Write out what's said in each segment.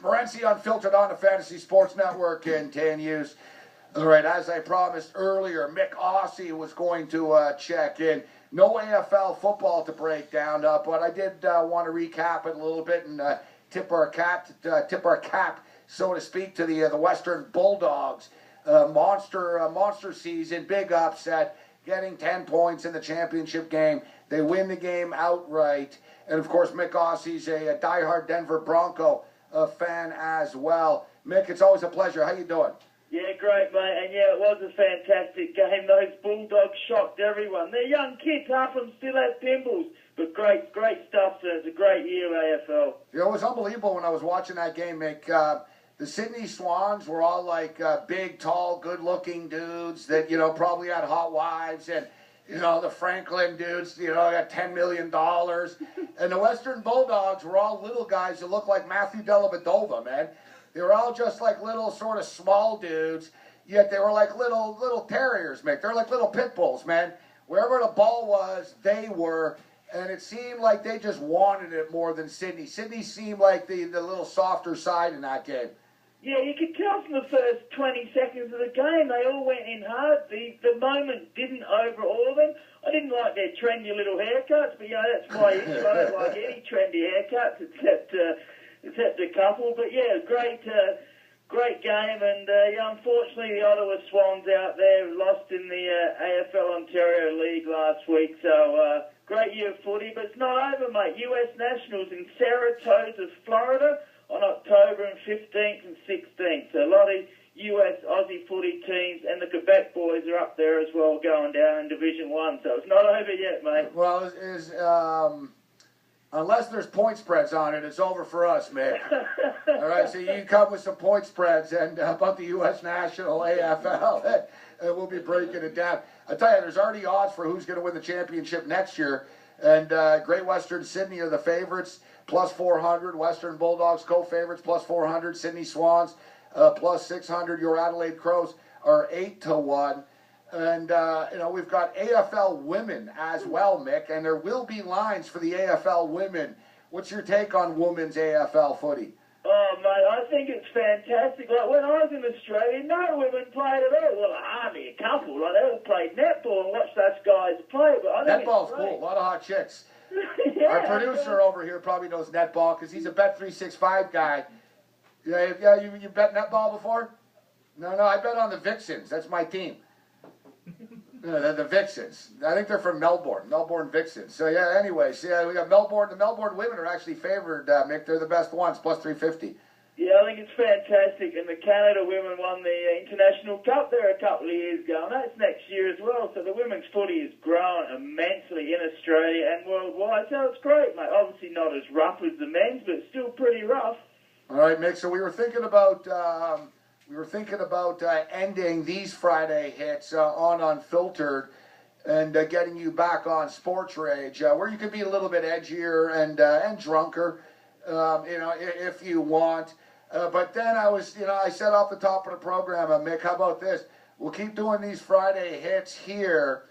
Morency Unfiltered on the Fantasy Sports Network continues. All right, as I promised earlier, Myk Aussie was going to check in. No AFL football to break down, but I did want to recap it a little bit and tip our cap, so to speak, to the Western Bulldogs. Monster season, big upset, getting 10 points in the championship game. They win the game outright. And, of course, Myk Aussie's a diehard Denver Bronco fan as well. Myk, it's always a pleasure. How you doing? Yeah, great, mate. And, yeah, it was a fantastic game. Those Bulldogs shocked everyone. They're young kids. Half of them still have pimples. But great stuff, sir. It's a great year, AFL. You know, it was unbelievable when I was watching that game, Myk. The Sydney Swans were all like big, tall, good-looking dudes that, you know, probably had hot wives. And, you know, the Franklin dudes, you know, got $10 million. And the Western Bulldogs were all little guys that looked like Matthew Dellavedova, man. They were all just like little sort of small dudes, yet they were like little terriers, Myk. They're like little pit bulls, man. Wherever the ball was, they were. And it seemed like they just wanted it more than Sydney. Sydney seemed like the little softer side in that game. Yeah, you could tell from the first 20 seconds of the game, they all went in hard. The moment didn't overawe them. I didn't like their trendy little haircuts, but, you know, that's my issue. I don't like any trendy haircuts except a couple. But, yeah, great game. And, unfortunately, the Ottawa Swans out there lost in the AFL Ontario League last week. So, great year of footy. But it's not over, mate. US Nationals in Saratoga, Florida, on October 15th and 16th. So a lot of US Aussie footy teams, and the Quebec boys are up there as well, going down in Division 1. So it's not over yet, mate. Well, unless there's point spreads on it, it's over for us, Myk. All right, so you can come with some point spreads and about the US National AFL, and we'll be breaking it down. I tell you, there's already odds for who's going to win the championship next year, and Great Western Sydney are the favorites, plus 400. Western Bulldogs co-favorites, plus 400. Sydney Swans, plus 600. Your Adelaide Crows are 8-1. And, you know, we've got AFL Women as well, Myk, and there will be lines for the AFL Women. What's your take on women's AFL footy? Oh, mate, I think it's fantastic. Like, when I was in Australia, no women played at all. Well, hardly a couple. Like, they all played netball and watched those guys play. But I think netball's cool. A lot of hot chicks. Yeah, our producer over here probably knows netball because he's a Bet365 guy. Yeah, you bet netball before? No, I bet on the Vixens. That's my team. The Vixens. I think they're from Melbourne Vixens. So, yeah, anyways, yeah, we got Melbourne. The Melbourne women are actually favored, Myk. They're the best ones, plus 350. Yeah, I think it's fantastic. And the Canada women won the International Cup there a couple of years ago, and that's next year as well. So the women's footy has grown immensely in Australia and worldwide. So it's great, mate. Obviously not as rough as the men's, but still pretty rough. All right, Myk. So we were thinking about ending these Friday hits on Unfiltered and getting you back on Sports Rage, where you could be a little bit edgier and drunker, you know, if you want. But then I said off the top of the program, Myk, how about this? We'll keep doing these Friday hits here,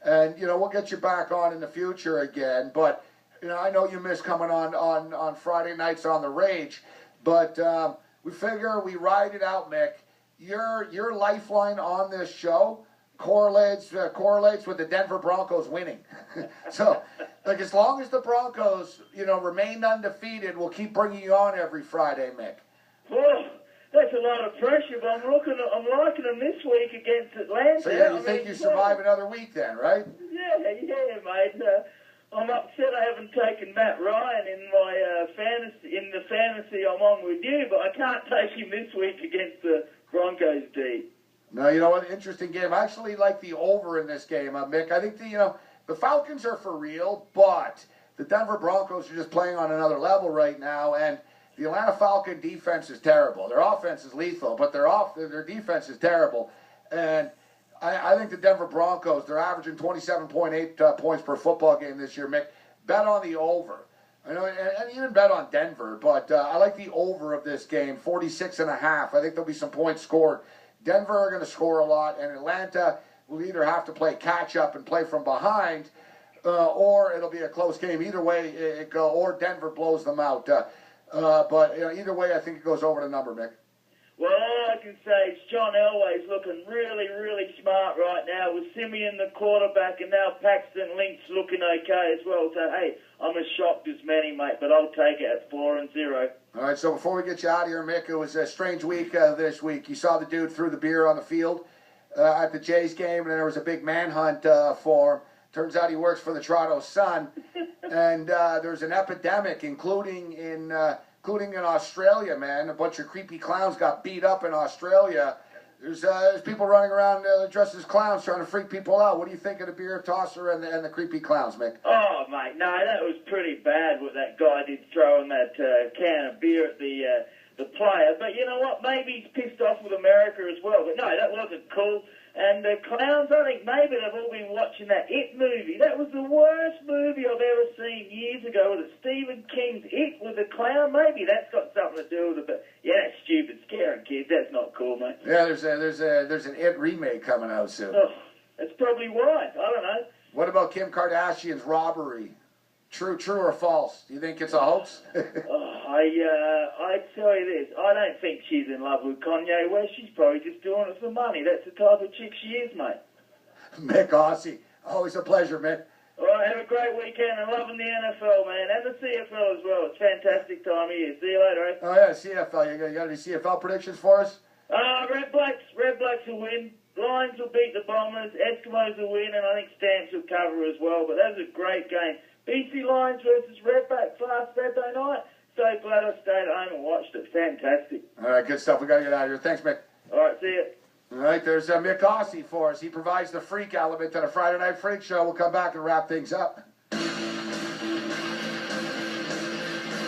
and, you know, we'll get you back on in the future again. But, you know, I know you miss coming on Friday nights on the Rage, but we figure we ride it out, Myk. Your lifeline on this show correlates with the Denver Broncos winning. So, like, as long as the Broncos, you know, remain undefeated, we'll keep bringing you on every Friday, Myk. Well, that's a lot of pressure, but I'm liking them this week against Atlanta. So, yeah, you think you survive another week then, right? Yeah, mate. I'm upset I haven't taken Matt Ryan in my fantasy I'm on with you, but I can't take him this week against the Broncos D. No, you know what? Interesting game. I actually like the over in this game, Myk. I think the Falcons are for real, but the Denver Broncos are just playing on another level right now, and the Atlanta Falcon defense is terrible. Their offense is lethal, but their defense is terrible. And I think the Denver Broncos, they're averaging 27.8 points per football game this year, Myk. Bet on the over. I know, and even bet on Denver, but I like the over of this game, 46.5. I think there'll be some points scored. Denver are going to score a lot, and Atlanta will either have to play catch-up and play from behind, or it'll be a close game. Either way, or Denver blows them out. But either way, I think it goes over the number, Mick. Well, all I can say is John Elway's looking really, really smart right now with Simeon the quarterback, and now Paxton Lynch looking okay as well. So, hey, I'm as shocked as many, mate, but I'll take it at 4-0. All right, so before we get you out of here, Mick, it was a strange week this week. You saw the dude threw the beer on the field at the Jays game, and then there was a big manhunt for him. Turns out he works for the Toronto Sun, and there's an epidemic, including in Australia, man. A bunch of creepy clowns got beat up in Australia. There's people running around dressed as clowns trying to freak people out. What do you think of the beer tosser and the creepy clowns, Mick? Oh, mate, no, that was pretty bad what that guy did throwing that can of beer at the player. But you know what? Maybe he's pissed off with America as well. But no, that wasn't cool. And the clowns, I think maybe they've all been watching that It movie. That was the worst movie I've ever seen years ago. Was it Stephen King's It with the clown? Maybe that's got something to do with it. But yeah, that's stupid, scaring kids. That's not cool, mate. Yeah, there's an It remake coming out soon. Oh, that's probably why. I don't know. What about Kim Kardashian's robbery? True or false? Do you think it's a hoax? I tell you this, I don't think she's in love with Kanye West. She's probably just doing it for money. That's the type of chick she is, mate. Myk Aussie, always a pleasure, Mick. All right, have a great weekend. I'm loving the NFL, man, and the CFL as well. It's a fantastic time of year. See you later, eh? Oh, yeah, CFL. You got any CFL predictions for us? Red Blacks will win. Lions will beat the Bombers. Eskimos will win, and I think Stamps will cover as well. But that was a great game. BC Lions versus Redbacks last Saturday night. So glad I stayed at home and watched it. Fantastic. All right, good stuff. We got to get out of here. Thanks, Mick. All right, see you. All right, there's Myk Aussie for us. He provides the freak element to the Friday Night Freak Show. We'll come back and wrap things up.